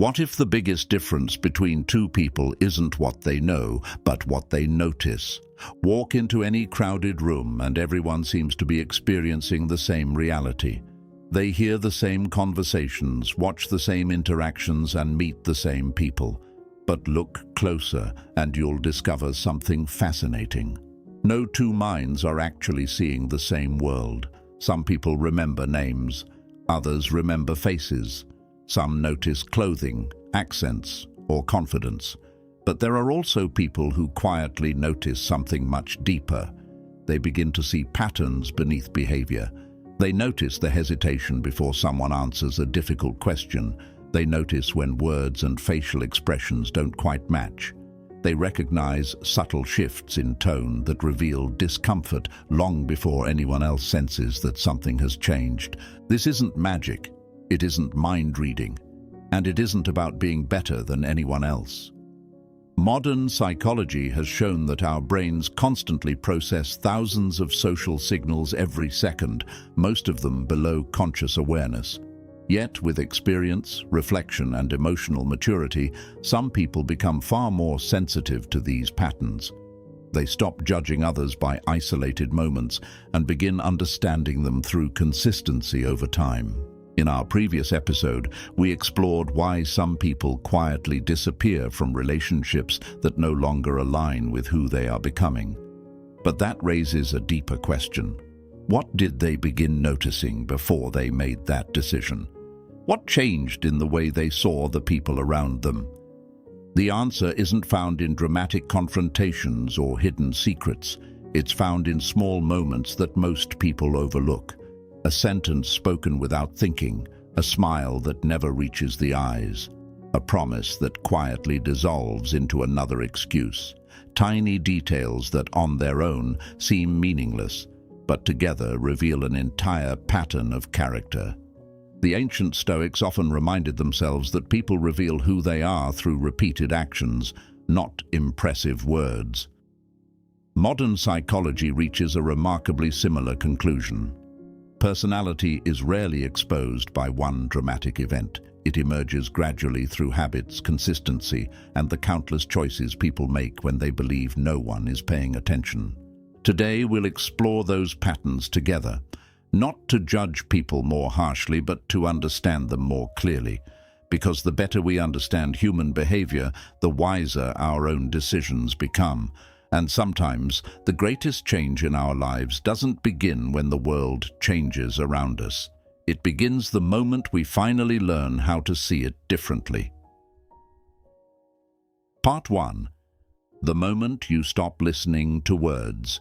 What if the biggest difference between two people isn't what they know, but what they notice? Walk into any crowded room and everyone seems to be experiencing the same reality. They hear the same conversations, watch the same interactions, and meet the same people. But look closer and you'll discover something fascinating. No two minds are actually seeing the same world. Some people remember names, others remember faces. Some notice clothing, accents, or confidence. But there are also people who quietly notice something much deeper. They begin to see patterns beneath behavior. They notice the hesitation before someone answers a difficult question. They notice when words and facial expressions don't quite match. They recognize subtle shifts in tone that reveal discomfort long before anyone else senses that something has changed. This isn't magic. It isn't mind reading. And it isn't about being better than anyone else. Modern psychology has shown that our brains constantly process thousands of social signals every second, most of them below conscious awareness. Yet, with experience, reflection, and emotional maturity, some people become far more sensitive to these patterns. They stop judging others by isolated moments and begin understanding them through consistency over time. In our previous episode, we explored why some people quietly disappear from relationships that no longer align with who they are becoming. But that raises a deeper question. What did they begin noticing before they made that decision? What changed in the way they saw the people around them? The answer isn't found in dramatic confrontations or hidden secrets. It's found in small moments that most people overlook. A sentence spoken without thinking, a smile that never reaches the eyes, a promise that quietly dissolves into another excuse. Tiny details that on their own seem meaningless, but together reveal an entire pattern of character. The ancient Stoics often reminded themselves that people reveal who they are through repeated actions, not impressive words. Modern psychology reaches a remarkably similar conclusion. Personality is rarely exposed by one dramatic event. It emerges gradually through habits, consistency, and the countless choices people make when they believe no one is paying attention. Today, we'll explore those patterns together, not to judge people more harshly, but to understand them more clearly. Because the better we understand human behavior, the wiser our own decisions become. And sometimes, the greatest change in our lives doesn't begin when the world changes around us. It begins the moment we finally learn how to see it differently. Part 1. The moment you stop listening to words.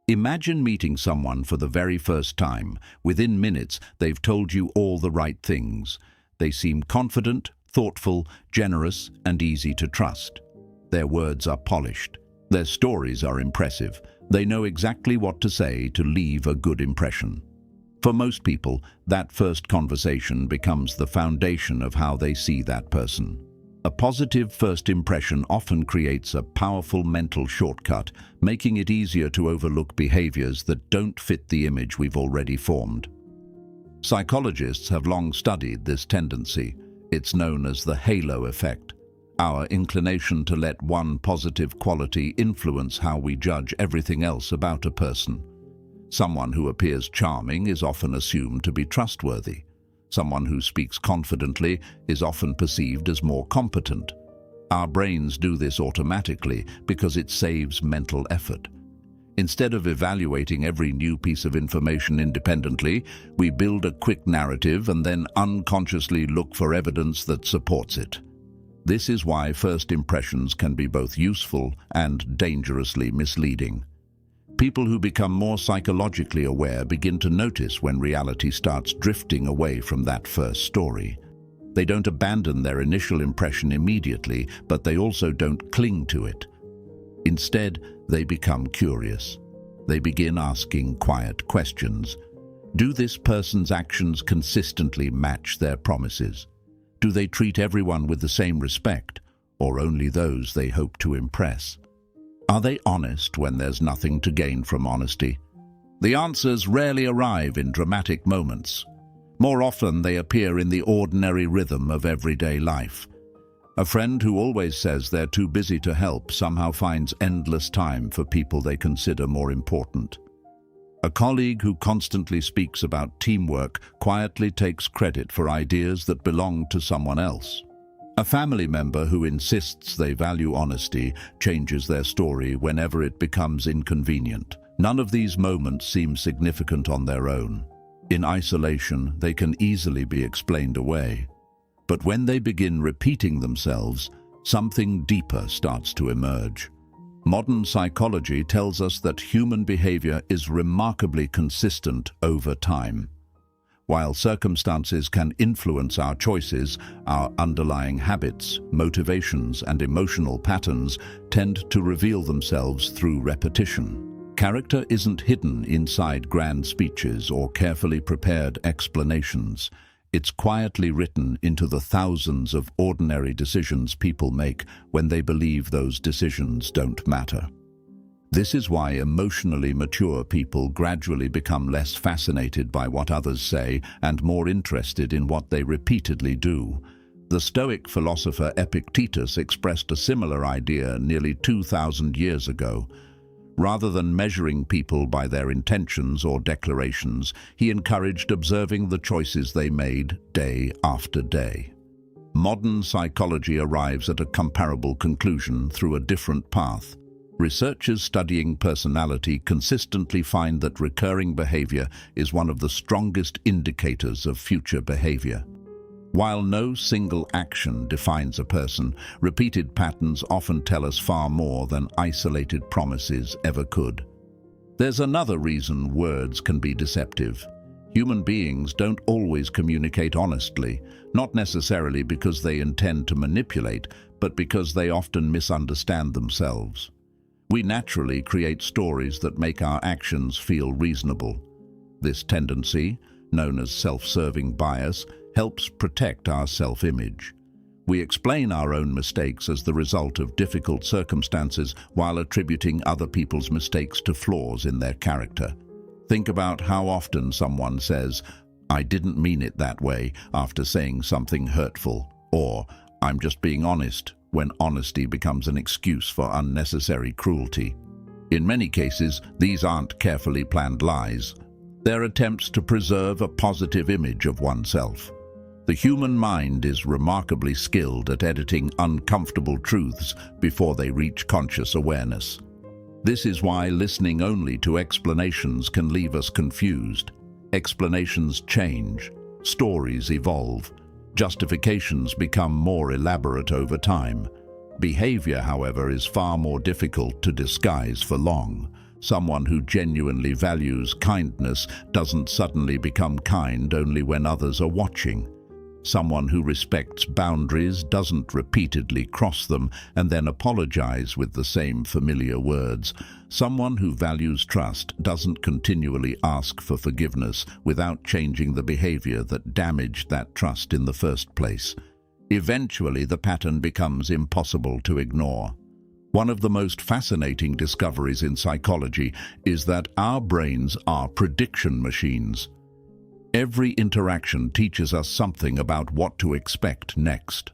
Imagine meeting someone for the very first time. Within minutes, they've told you all the right things. They seem confident, thoughtful, generous, and easy to trust. Their words are polished. Their stories are impressive. They know exactly what to say to leave a good impression. For most people, that first conversation becomes the foundation of how they see that person. A positive first impression often creates a powerful mental shortcut, making it easier to overlook behaviors that don't fit the image we've already formed. Psychologists have long studied this tendency. It's known as the halo effect. Our inclination to let one positive quality influence how we judge everything else about a person. Someone who appears charming is often assumed to be trustworthy. Someone who speaks confidently is often perceived as more competent. Our brains do this automatically because it saves mental effort. Instead of evaluating every new piece of information independently, we build a quick narrative and then unconsciously look for evidence that supports it. This is why first impressions can be both useful and dangerously misleading. People who become more psychologically aware begin to notice when reality starts drifting away from that first story. They don't abandon their initial impression immediately, but they also don't cling to it. Instead, they become curious. They begin asking quiet questions. Do this person's actions consistently match their promises? Do they treat everyone with the same respect, or only those they hope to impress? Are they honest when there's nothing to gain from honesty? The answers rarely arrive in dramatic moments. More often, they appear in the ordinary rhythm of everyday life. A friend who always says they're too busy to help somehow finds endless time for people they consider more important. A colleague who constantly speaks about teamwork quietly takes credit for ideas that belong to someone else. A family member who insists they value honesty changes their story whenever it becomes inconvenient. None of these moments seem significant on their own. In isolation, they can easily be explained away. But when they begin repeating themselves, something deeper starts to emerge. Modern psychology tells us that human behavior is remarkably consistent over time. While circumstances can influence our choices, our underlying habits, motivations, and emotional patterns tend to reveal themselves through repetition. Character isn't hidden inside grand speeches or carefully prepared explanations. It's quietly written into the thousands of ordinary decisions people make when they believe those decisions don't matter. This is why emotionally mature people gradually become less fascinated by what others say and more interested in what they repeatedly do. The Stoic philosopher Epictetus expressed a similar idea nearly 2,000 years ago. Rather than measuring people by their intentions or declarations, he encouraged observing the choices they made day after day. Modern psychology arrives at a comparable conclusion through a different path. Researchers studying personality consistently find that recurring behavior is one of the strongest indicators of future behavior. While no single action defines a person, repeated patterns often tell us far more than isolated promises ever could. There's another reason words can be deceptive. Human beings don't always communicate honestly, not necessarily because they intend to manipulate, but because they often misunderstand themselves. We naturally create stories that make our actions feel reasonable. This tendency, known as self-serving bias, helps protect our self-image. We explain our own mistakes as the result of difficult circumstances while attributing other people's mistakes to flaws in their character. Think about how often someone says, "I didn't mean it that way," after saying something hurtful, or "I'm just being honest," when honesty becomes an excuse for unnecessary cruelty. In many cases, these aren't carefully planned lies. They're attempts to preserve a positive image of oneself. The human mind is remarkably skilled at editing uncomfortable truths before they reach conscious awareness. This is why listening only to explanations can leave us confused. Explanations change, stories evolve, justifications become more elaborate over time. Behavior, however, is far more difficult to disguise for long. Someone who genuinely values kindness doesn't suddenly become kind only when others are watching. Someone who respects boundaries doesn't repeatedly cross them and then apologize with the same familiar words. Someone who values trust doesn't continually ask for forgiveness without changing the behavior that damaged that trust in the first place. Eventually, the pattern becomes impossible to ignore. One of the most fascinating discoveries in psychology is that our brains are prediction machines. Every interaction teaches us something about what to expect next.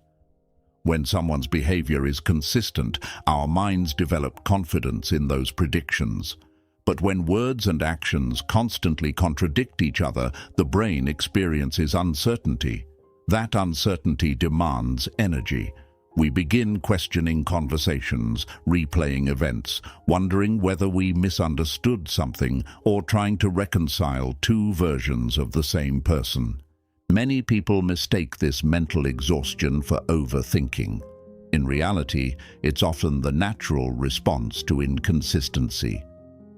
When someone's behavior is consistent, our minds develop confidence in those predictions. But when words and actions constantly contradict each other, the brain experiences uncertainty. That uncertainty demands energy. We begin questioning conversations, replaying events, wondering whether we misunderstood something, or trying to reconcile two versions of the same person. Many people mistake this mental exhaustion for overthinking. In reality, it's often the natural response to inconsistency.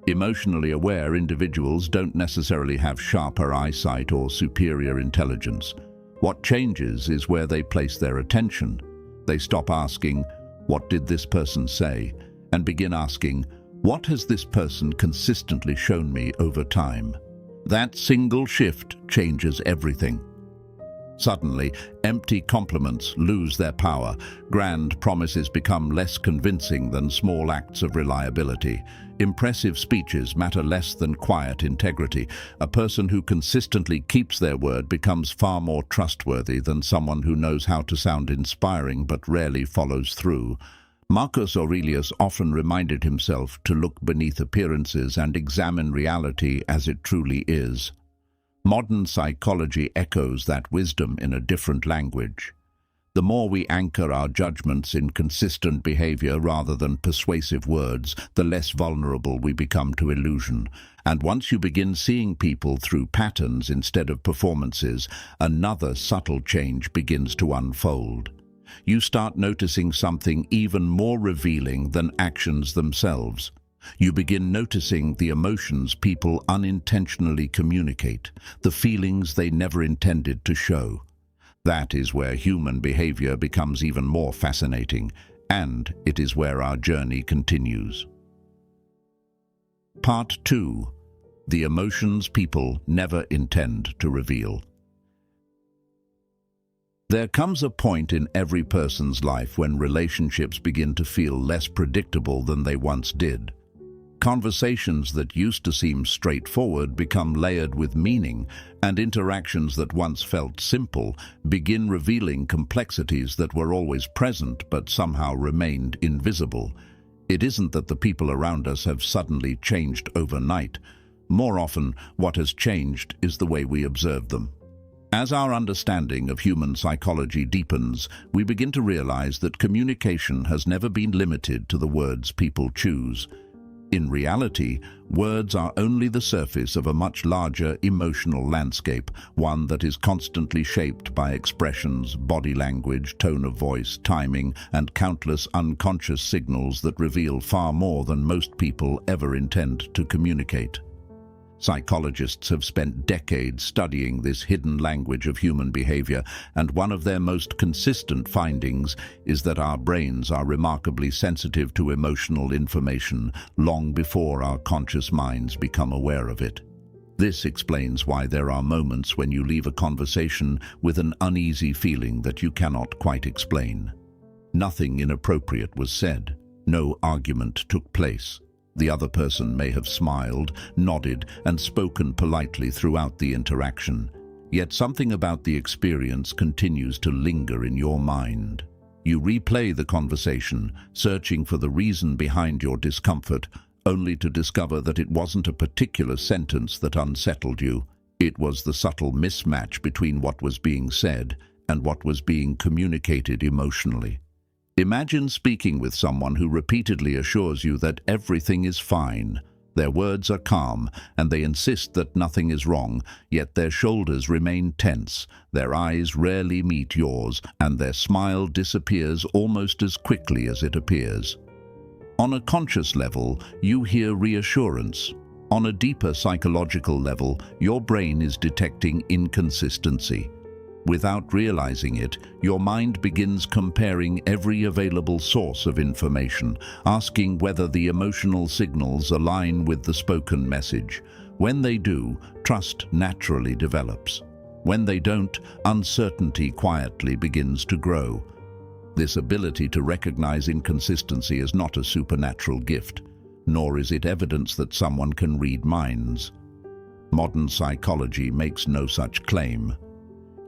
Emotionally aware individuals don't necessarily have sharper eyesight or superior intelligence. What changes is where they place their attention. They stop asking, "What did this person say?" and begin asking, "What has this person consistently shown me over time?" That single shift changes everything. Suddenly, empty compliments lose their power. Grand promises become less convincing than small acts of reliability. Impressive speeches matter less than quiet integrity. A person who consistently keeps their word becomes far more trustworthy than someone who knows how to sound inspiring but rarely follows through. Marcus Aurelius often reminded himself to look beneath appearances and examine reality as it truly is. Modern psychology echoes that wisdom in a different language. The more we anchor our judgments in consistent behavior rather than persuasive words, the less vulnerable we become to illusion. And once you begin seeing people through patterns instead of performances, another subtle change begins to unfold. You start noticing something even more revealing than actions themselves. You begin noticing the emotions people unintentionally communicate, the feelings they never intended to show. That is where human behavior becomes even more fascinating, and it is where our journey continues. Part 2. The emotions people never intend to reveal. There comes a point in every person's life when relationships begin to feel less predictable than they once did. Conversations that used to seem straightforward become layered with meaning, and interactions that once felt simple begin revealing complexities that were always present but somehow remained invisible. It isn't that the people around us have suddenly changed overnight. More often, what has changed is the way we observe them. As our understanding of human psychology deepens, we begin to realize that communication has never been limited to the words people choose. In reality, words are only the surface of a much larger emotional landscape, one that is constantly shaped by expressions, body language, tone of voice, timing, and countless unconscious signals that reveal far more than most people ever intend to communicate. Psychologists have spent decades studying this hidden language of human behavior, and one of their most consistent findings is that our brains are remarkably sensitive to emotional information long before our conscious minds become aware of it. This explains why there are moments when you leave a conversation with an uneasy feeling that you cannot quite explain. Nothing inappropriate was said. No argument took place. The other person may have smiled, nodded, and spoken politely throughout the interaction. Yet something about the experience continues to linger in your mind. You replay the conversation, searching for the reason behind your discomfort, only to discover that it wasn't a particular sentence that unsettled you. It was the subtle mismatch between what was being said and what was being communicated emotionally. Imagine speaking with someone who repeatedly assures you that everything is fine. Their words are calm, and they insist that nothing is wrong, yet their shoulders remain tense, their eyes rarely meet yours, and their smile disappears almost as quickly as it appears. On a conscious level, you hear reassurance. On a deeper psychological level, your brain is detecting inconsistency. Without realizing it, your mind begins comparing every available source of information, asking whether the emotional signals align with the spoken message. When they do, trust naturally develops. When they don't, uncertainty quietly begins to grow. This ability to recognize inconsistency is not a supernatural gift, nor is it evidence that someone can read minds. Modern psychology makes no such claim.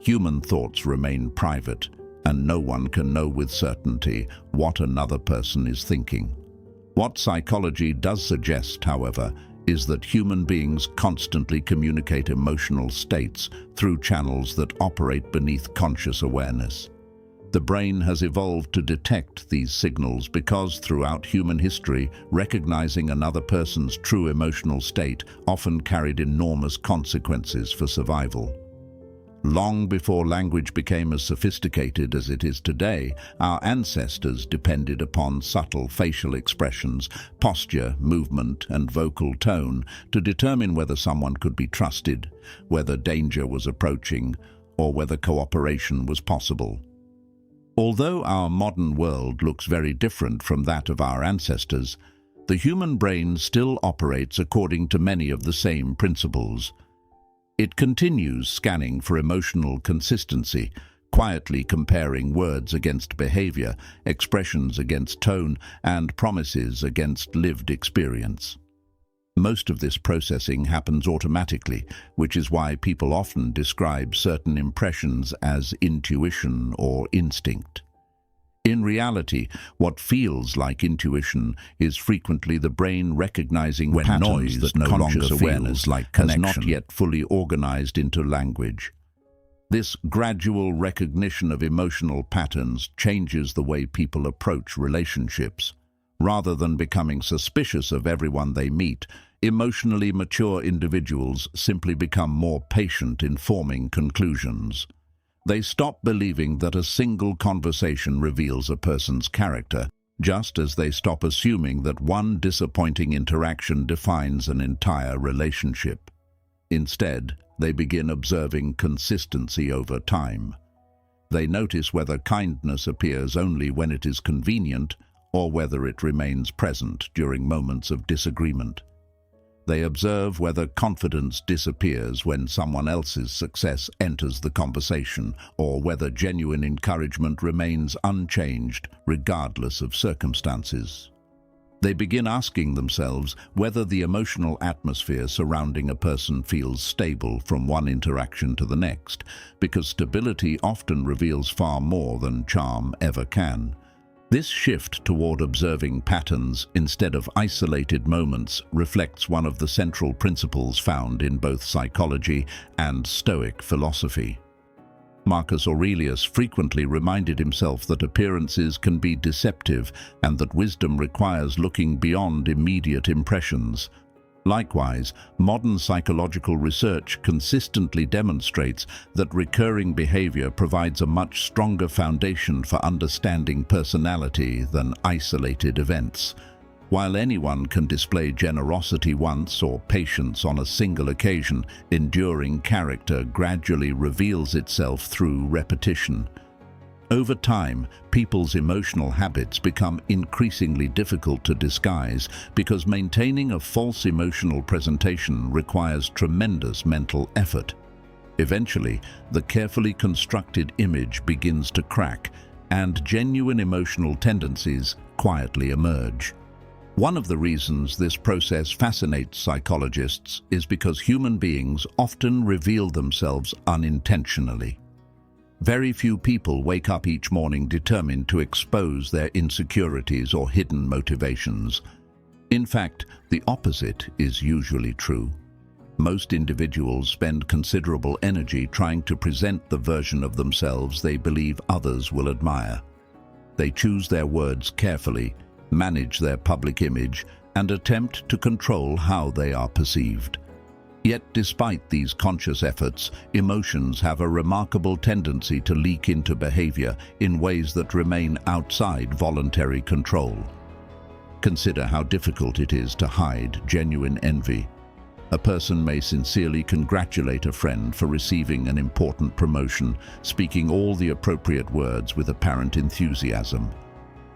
Human thoughts remain private, and no one can know with certainty what another person is thinking. What psychology does suggest, however, is that human beings constantly communicate emotional states through channels that operate beneath conscious awareness. The brain has evolved to detect these signals because throughout human history, recognizing another person's true emotional state often carried enormous consequences for survival. Long before language became as sophisticated as it is today, our ancestors depended upon subtle facial expressions, posture, movement, and vocal tone to determine whether someone could be trusted, whether danger was approaching, or whether cooperation was possible. Although our modern world looks very different from that of our ancestors, the human brain still operates according to many of the same principles. It continues scanning for emotional consistency, quietly comparing words against behavior, expressions against tone, and promises against lived experience. Most of this processing happens automatically, which is why people often describe certain impressions as intuition or instinct. In reality, what feels like intuition is frequently the brain recognizing when patterns that no longer feels like connection has not yet fully organized into language. This gradual recognition of emotional patterns changes the way people approach relationships. Rather than becoming suspicious of everyone they meet, emotionally mature individuals simply become more patient in forming conclusions. They stop believing that a single conversation reveals a person's character, just as they stop assuming that one disappointing interaction defines an entire relationship. Instead, they begin observing consistency over time. They notice whether kindness appears only when it is convenient or whether it remains present during moments of disagreement. They observe whether confidence disappears when someone else's success enters the conversation, or whether genuine encouragement remains unchanged regardless of circumstances. They begin asking themselves whether the emotional atmosphere surrounding a person feels stable from one interaction to the next, because stability often reveals far more than charm ever can. This shift toward observing patterns instead of isolated moments reflects one of the central principles found in both psychology and Stoic philosophy. Marcus Aurelius frequently reminded himself that appearances can be deceptive and that wisdom requires looking beyond immediate impressions. Likewise, modern psychological research consistently demonstrates that recurring behavior provides a much stronger foundation for understanding personality than isolated events. While anyone can display generosity once or patience on a single occasion, enduring character gradually reveals itself through repetition. Over time, people's emotional habits become increasingly difficult to disguise because maintaining a false emotional presentation requires tremendous mental effort. Eventually, the carefully constructed image begins to crack, and genuine emotional tendencies quietly emerge. One of the reasons this process fascinates psychologists is because human beings often reveal themselves unintentionally. Very few people wake up each morning determined to expose their insecurities or hidden motivations. In fact, the opposite is usually true. Most individuals spend considerable energy trying to present the version of themselves they believe others will admire. They choose their words carefully, manage their public image, and attempt to control how they are perceived. Yet despite these conscious efforts, emotions have a remarkable tendency to leak into behavior in ways that remain outside voluntary control. Consider how difficult it is to hide genuine envy. A person may sincerely congratulate a friend for receiving an important promotion, speaking all the appropriate words with apparent enthusiasm.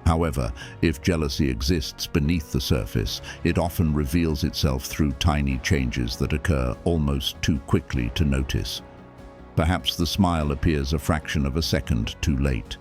However, if jealousy exists beneath the surface, it often reveals itself through tiny changes that occur almost too quickly to notice. Perhaps the smile appears a fraction of a second too late.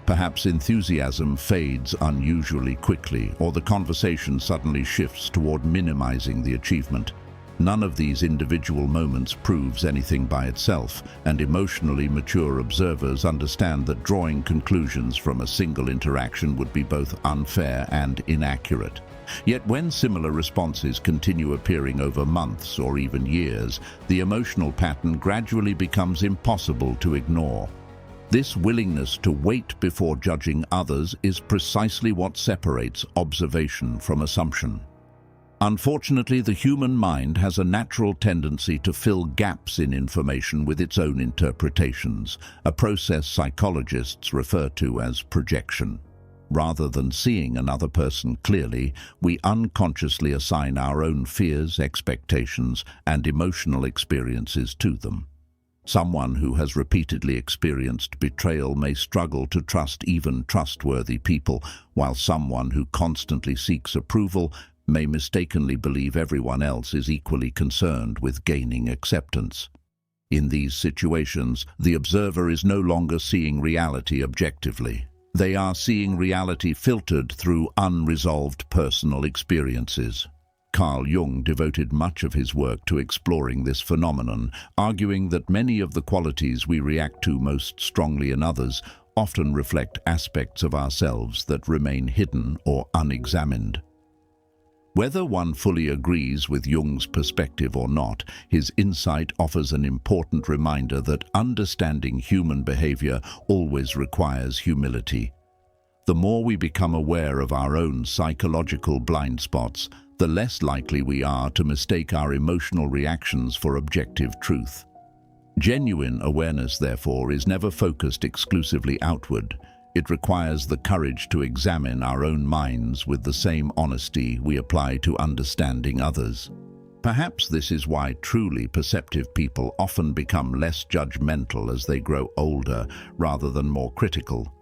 Perhaps enthusiasm fades unusually quickly, or the conversation suddenly shifts toward minimizing the achievement. None of these individual moments proves anything by itself, and emotionally mature observers understand that drawing conclusions from a single interaction would be both unfair and inaccurate. Yet when similar responses continue appearing over months or even years, the emotional pattern gradually becomes impossible to ignore. This willingness to wait before judging others is precisely what separates observation from assumption. Unfortunately, the human mind has a natural tendency to fill gaps in information with its own interpretations, a process psychologists refer to as projection. Rather than seeing another person clearly, we unconsciously assign our own fears, expectations, and emotional experiences to them. Someone who has repeatedly experienced betrayal may struggle to trust even trustworthy people, while someone who constantly seeks approval may mistakenly believe everyone else is equally concerned with gaining acceptance. In these situations, the observer is no longer seeing reality objectively. They are seeing reality filtered through unresolved personal experiences. Carl Jung devoted much of his work to exploring this phenomenon, arguing that many of the qualities we react to most strongly in others often reflect aspects of ourselves that remain hidden or unexamined. Whether one fully agrees with Jung's perspective or not, his insight offers an important reminder that understanding human behavior always requires humility. The more we become aware of our own psychological blind spots, the less likely we are to mistake our emotional reactions for objective truth. Genuine awareness, therefore, is never focused exclusively outward. It requires the courage to examine our own minds with the same honesty we apply to understanding others. Perhaps this is why truly perceptive people often become less judgmental as they grow older, rather than more critical.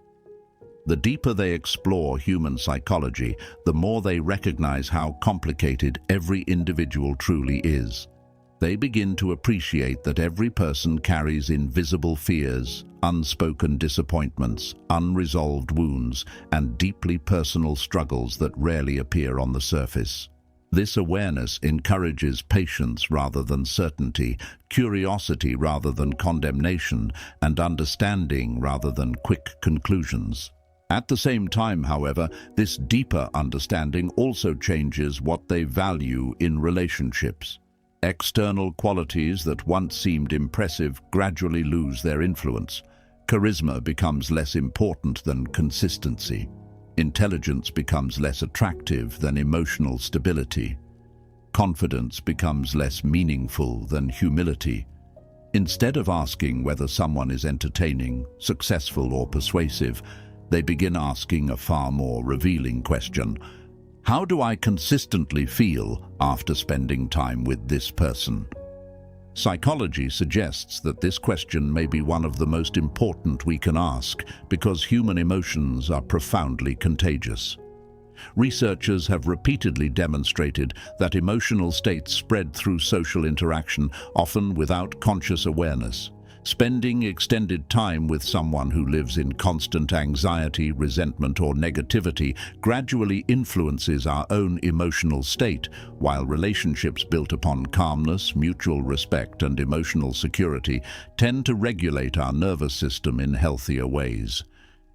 The deeper they explore human psychology, the more they recognize how complicated every individual truly is. They begin to appreciate that every person carries invisible fears, unspoken disappointments, unresolved wounds, and deeply personal struggles that rarely appear on the surface. This awareness encourages patience rather than certainty, curiosity rather than condemnation, and understanding rather than quick conclusions. At the same time, however, this deeper understanding also changes what they value in relationships. External qualities that once seemed impressive gradually lose their influence. Charisma becomes less important than consistency. Intelligence becomes less attractive than emotional stability. Confidence becomes less meaningful than humility. Instead of asking whether someone is entertaining, successful, or persuasive, they begin asking a far more revealing question: how do I consistently feel after spending time with this person? Psychology suggests that this question may be one of the most important we can ask because human emotions are profoundly contagious. Researchers have repeatedly demonstrated that emotional states spread through social interaction, often without conscious awareness. Spending extended time with someone who lives in constant anxiety, resentment, or negativity gradually influences our own emotional state, while relationships built upon calmness, mutual respect, and emotional security tend to regulate our nervous system in healthier ways.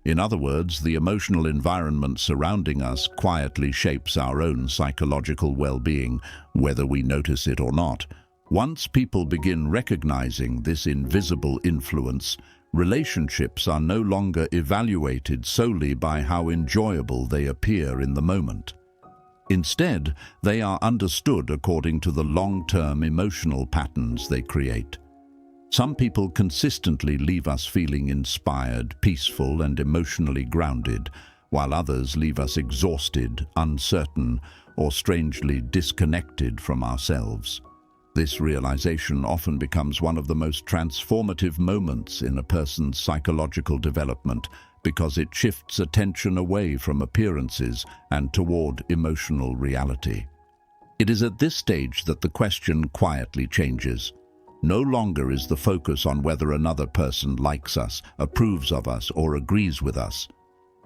In other words, the emotional environment surrounding us quietly shapes our own psychological well-being, whether we notice it or not. Once people begin recognizing this invisible influence, relationships are no longer evaluated solely by how enjoyable they appear in the moment. Instead, they are understood according to the long-term emotional patterns they create. Some people consistently leave us feeling inspired, peaceful, and emotionally grounded, while others leave us exhausted, uncertain, or strangely disconnected from ourselves. This realization often becomes one of the most transformative moments in a person's psychological development because it shifts attention away from appearances and toward emotional reality. It is at this stage that the question quietly changes. No longer is the focus on whether another person likes us, approves of us, or agrees with us.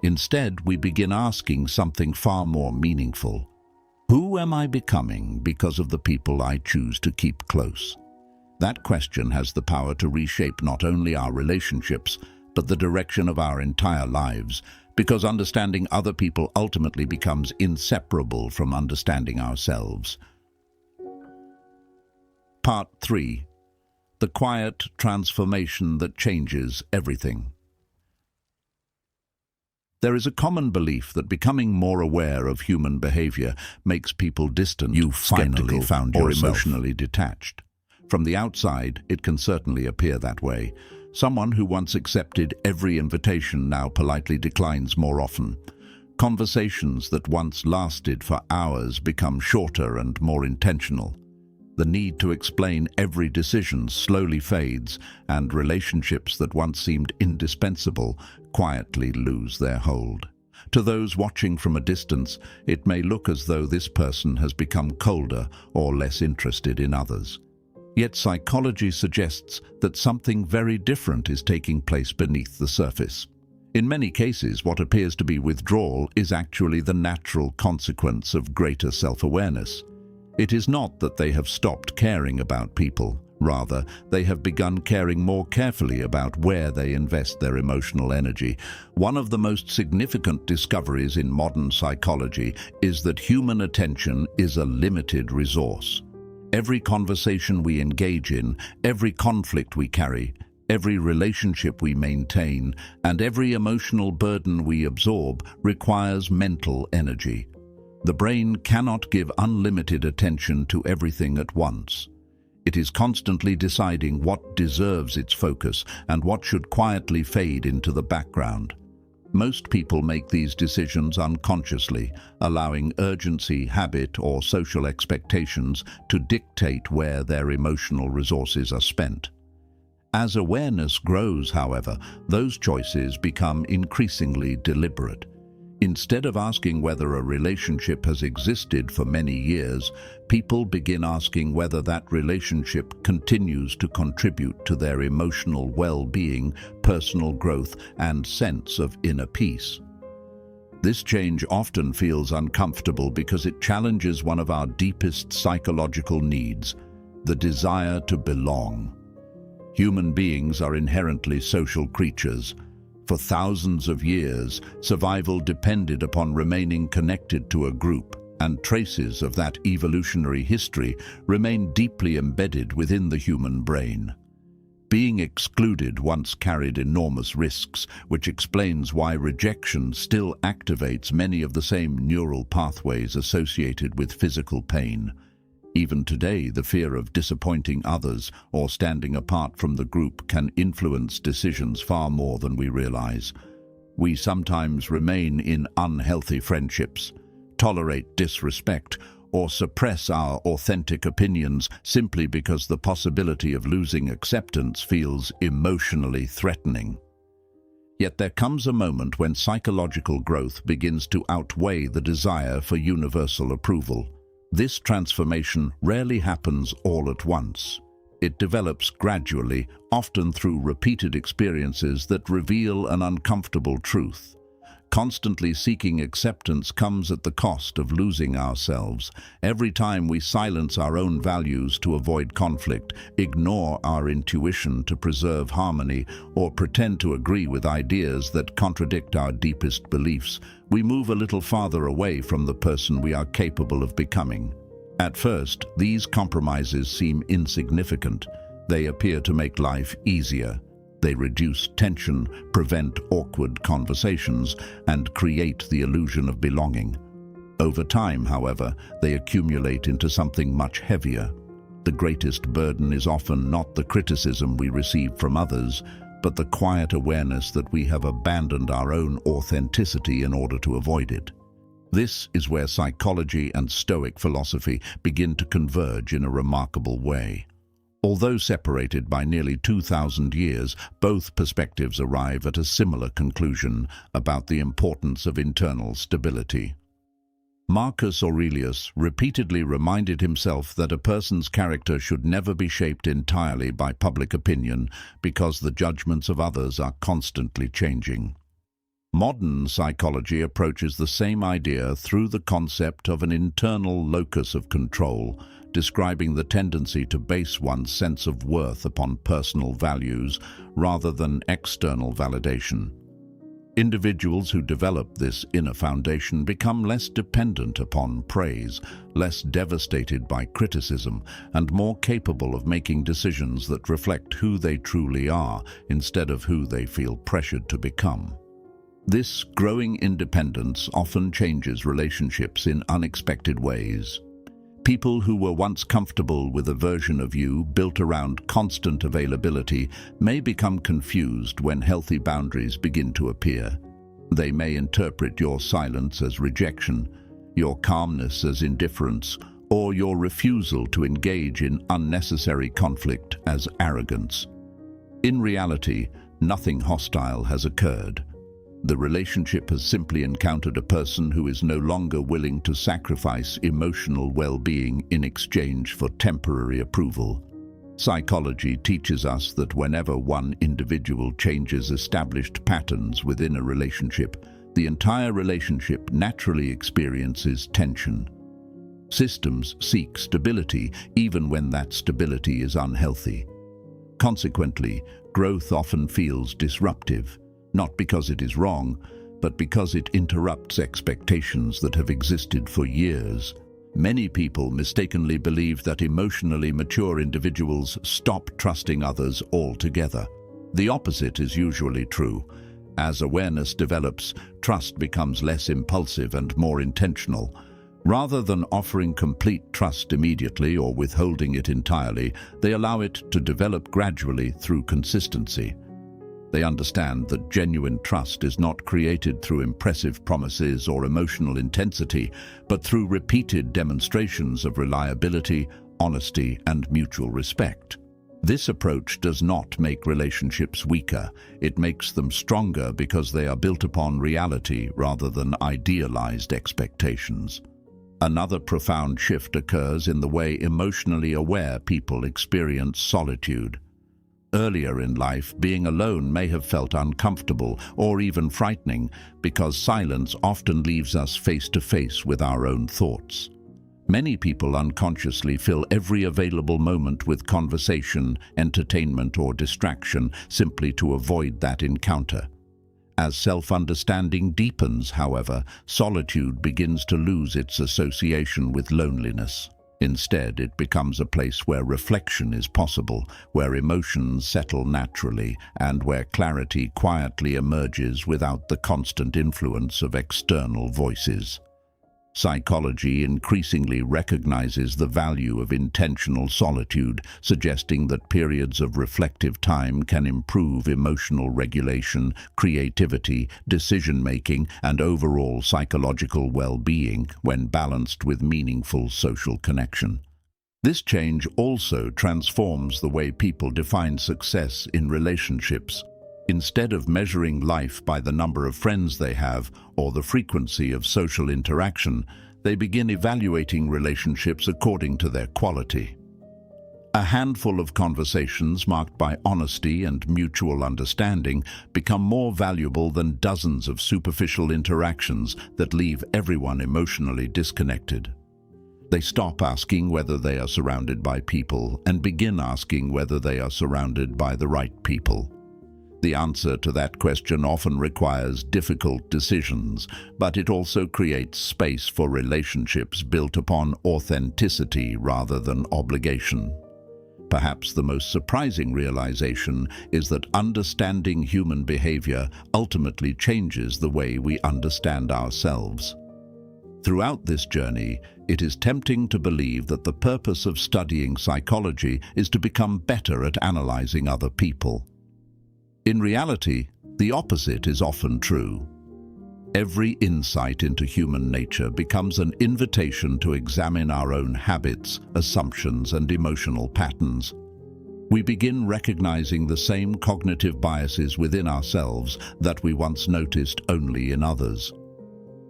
Instead, we begin asking something far more meaningful. Who am I becoming because of the people I choose to keep close? That question has the power to reshape not only our relationships, but the direction of our entire lives, because understanding other people ultimately becomes inseparable from understanding ourselves. Part 3. The quiet transformation that changes everything. There is a common belief that becoming more aware of human behavior makes people distant, skeptical, or emotionally detached. From the outside, it can certainly appear that way. Someone who once accepted every invitation now politely declines more often. Conversations that once lasted for hours become shorter and more intentional. The need to explain every decision slowly fades, and relationships that once seemed indispensable quietly lose their hold. To those watching from a distance, it may look as though this person has become colder or less interested in others. Yet psychology suggests that something very different is taking place beneath the surface. In many cases, what appears to be withdrawal is actually the natural consequence of greater self-awareness. It is not that they have stopped caring about people. Rather, they have begun caring more carefully about where they invest their emotional energy. One of the most significant discoveries in modern psychology is that human attention is a limited resource. Every conversation we engage in, every conflict we carry, every relationship we maintain, and every emotional burden we absorb requires mental energy. The brain cannot give unlimited attention to everything at once. It is constantly deciding what deserves its focus and what should quietly fade into the background. Most people make these decisions unconsciously, allowing urgency, habit, or social expectations to dictate where their emotional resources are spent. As awareness grows, however, those choices become increasingly deliberate. Instead of asking whether a relationship has existed for many years, people begin asking whether that relationship continues to contribute to their emotional well-being, personal growth, and sense of inner peace. This change often feels uncomfortable because it challenges one of our deepest psychological needs, the desire to belong. Human beings are inherently social creatures. For thousands of years, survival depended upon remaining connected to a group, and traces of that evolutionary history remain deeply embedded within the human brain. Being excluded once carried enormous risks, which explains why rejection still activates many of the same neural pathways associated with physical pain. Even today, the fear of disappointing others or standing apart from the group can influence decisions far more than we realize. We sometimes remain in unhealthy friendships, tolerate disrespect, or suppress our authentic opinions simply because the possibility of losing acceptance feels emotionally threatening. Yet there comes a moment when psychological growth begins to outweigh the desire for universal approval. This transformation rarely happens all at once. It develops gradually, often through repeated experiences that reveal an uncomfortable truth. Constantly seeking acceptance comes at the cost of losing ourselves. Every time we silence our own values to avoid conflict, ignore our intuition to preserve harmony, or pretend to agree with ideas that contradict our deepest beliefs, we move a little farther away from the person we are capable of becoming. At first, these compromises seem insignificant. They appear to make life easier. They reduce tension, prevent awkward conversations, and create the illusion of belonging. Over time, however, they accumulate into something much heavier. The greatest burden is often not the criticism we receive from others, but the quiet awareness that we have abandoned our own authenticity in order to avoid it. This is where psychology and Stoic philosophy begin to converge in a remarkable way. Although separated by nearly 2,000 years, both perspectives arrive at a similar conclusion about the importance of internal stability. Marcus Aurelius repeatedly reminded himself that a person's character should never be shaped entirely by public opinion because the judgments of others are constantly changing. Modern psychology approaches the same idea through the concept of an internal locus of control, describing the tendency to base one's sense of worth upon personal values rather than external validation. Individuals who develop this inner foundation become less dependent upon praise, less devastated by criticism, and more capable of making decisions that reflect who they truly are instead of who they feel pressured to become. This growing independence often changes relationships in unexpected ways. People who were once comfortable with a version of you built around constant availability may become confused when healthy boundaries begin to appear. They may interpret your silence as rejection, your calmness as indifference, or your refusal to engage in unnecessary conflict as arrogance. In reality, nothing hostile has occurred. The relationship has simply encountered a person who is no longer willing to sacrifice emotional well-being in exchange for temporary approval. Psychology teaches us that whenever one individual changes established patterns within a relationship, the entire relationship naturally experiences tension. Systems seek stability even when that stability is unhealthy. Consequently, growth often feels disruptive, not because it is wrong, but because it interrupts expectations that have existed for years. Many people mistakenly believe that emotionally mature individuals stop trusting others altogether. The opposite is usually true. As awareness develops, trust becomes less impulsive and more intentional. Rather than offering complete trust immediately or withholding it entirely, they allow it to develop gradually through consistency. They understand that genuine trust is not created through impressive promises or emotional intensity, but through repeated demonstrations of reliability, honesty, and mutual respect. This approach does not make relationships weaker. It makes them stronger because they are built upon reality rather than idealized expectations. Another profound shift occurs in the way emotionally aware people experience solitude. Earlier in life, being alone may have felt uncomfortable or even frightening because silence often leaves us face to face with our own thoughts. Many people unconsciously fill every available moment with conversation, entertainment, or distraction simply to avoid that encounter. As self-understanding deepens, however, solitude begins to lose its association with loneliness. Instead, it becomes a place where reflection is possible, where emotions settle naturally, and where clarity quietly emerges without the constant influence of external voices. Psychology increasingly recognizes the value of intentional solitude, suggesting that periods of reflective time can improve emotional regulation, creativity, decision-making, and overall psychological well-being when balanced with meaningful social connection. This change also transforms the way people define success in relationships. Instead of measuring life by the number of friends they have or the frequency of social interaction, they begin evaluating relationships according to their quality. A handful of conversations marked by honesty and mutual understanding become more valuable than dozens of superficial interactions that leave everyone emotionally disconnected. They stop asking whether they are surrounded by people and begin asking whether they are surrounded by the right people. The answer to that question often requires difficult decisions, but it also creates space for relationships built upon authenticity rather than obligation. Perhaps the most surprising realization is that understanding human behavior ultimately changes the way we understand ourselves. Throughout this journey, it is tempting to believe that the purpose of studying psychology is to become better at analyzing other people. In reality, the opposite is often true. Every insight into human nature becomes an invitation to examine our own habits, assumptions, and emotional patterns. We begin recognizing the same cognitive biases within ourselves that we once noticed only in others.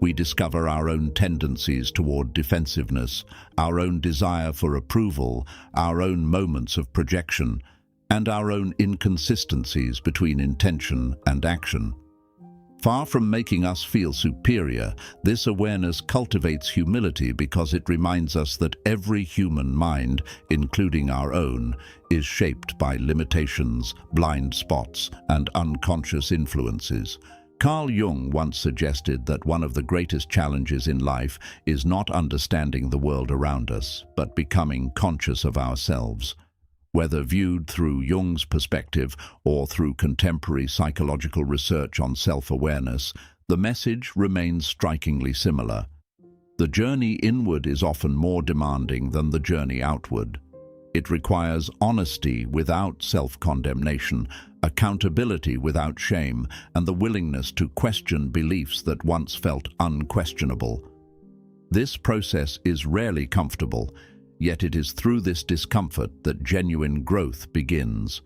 We discover our own tendencies toward defensiveness, our own desire for approval, our own moments of projection, and our own inconsistencies between intention and action. Far from making us feel superior, this awareness cultivates humility because it reminds us that every human mind, including our own, is shaped by limitations, blind spots, and unconscious influences. Carl Jung once suggested that one of the greatest challenges in life is not understanding the world around us, but becoming conscious of ourselves. Whether viewed through Jung's perspective or through contemporary psychological research on self-awareness, the message remains strikingly similar. The journey inward is often more demanding than the journey outward. It requires honesty without self-condemnation, accountability without shame, and the willingness to question beliefs that once felt unquestionable. This process is rarely comfortable, yet it is through this discomfort that genuine growth begins.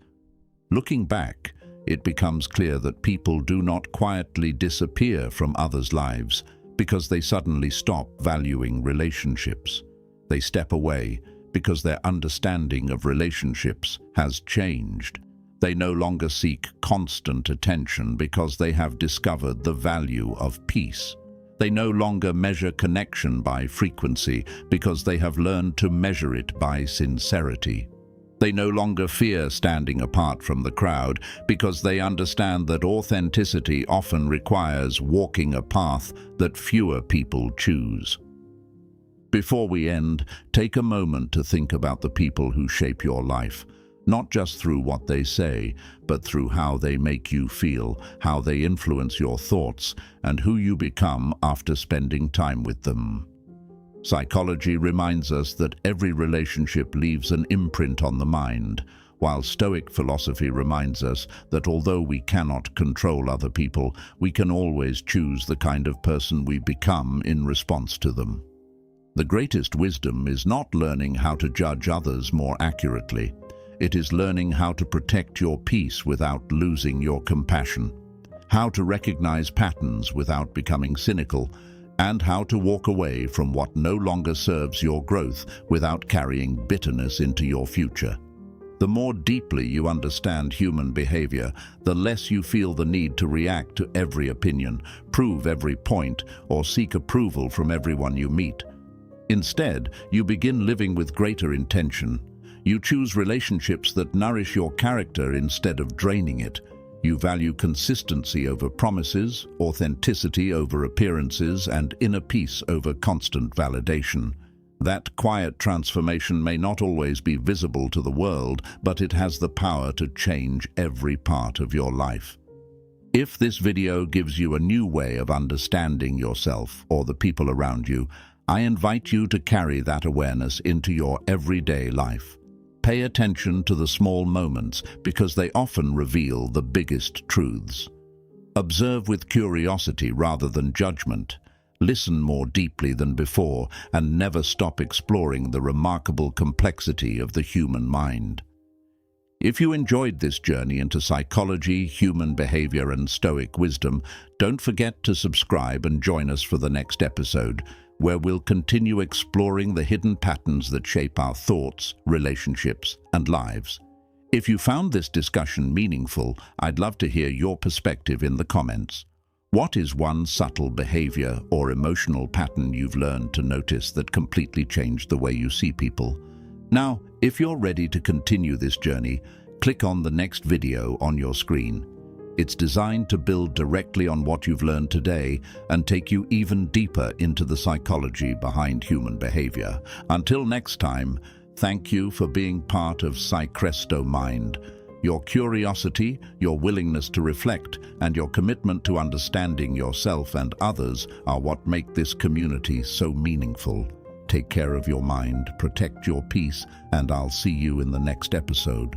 Looking back, it becomes clear that people do not quietly disappear from others' lives because they suddenly stop valuing relationships. They step away because their understanding of relationships has changed. They no longer seek constant attention because they have discovered the value of peace. They no longer measure connection by frequency because they have learned to measure it by sincerity. They no longer fear standing apart from the crowd because they understand that authenticity often requires walking a path that fewer people choose. Before we end, take a moment to think about the people who shape your life, not just through what they say, but through how they make you feel, how they influence your thoughts, and who you become after spending time with them. Psychology reminds us that every relationship leaves an imprint on the mind, while Stoic philosophy reminds us that although we cannot control other people, we can always choose the kind of person we become in response to them. The greatest wisdom is not learning how to judge others more accurately. It is learning how to protect your peace without losing your compassion, how to recognize patterns without becoming cynical, and how to walk away from what no longer serves your growth without carrying bitterness into your future. The more deeply you understand human behavior, the less you feel the need to react to every opinion, prove every point, or seek approval from everyone you meet. Instead, you begin living with greater intention. You choose relationships that nourish your character instead of draining it. You value consistency over promises, authenticity over appearances, and inner peace over constant validation. That quiet transformation may not always be visible to the world, but it has the power to change every part of your life. If this video gives you a new way of understanding yourself or the people around you, I invite you to carry that awareness into your everyday life. Pay attention to the small moments because they often reveal the biggest truths. Observe with curiosity rather than judgment. Listen more deeply than before and never stop exploring the remarkable complexity of the human mind. If you enjoyed this journey into psychology, human behavior, and Stoic wisdom, don't forget to subscribe and join us for the next episode, where we'll continue exploring the hidden patterns that shape our thoughts, relationships, and lives. If you found this discussion meaningful, I'd love to hear your perspective in the comments. What is one subtle behavior or emotional pattern you've learned to notice that completely changed the way you see people? Now, if you're ready to continue this journey, click on the next video on your screen. It's designed to build directly on what you've learned today and take you even deeper into the psychology behind human behavior. Until next time, thank you for being part of Psychresto Mind. Your curiosity, your willingness to reflect, and your commitment to understanding yourself and others are what make this community so meaningful. Take care of your mind, protect your peace, and I'll see you in the next episode.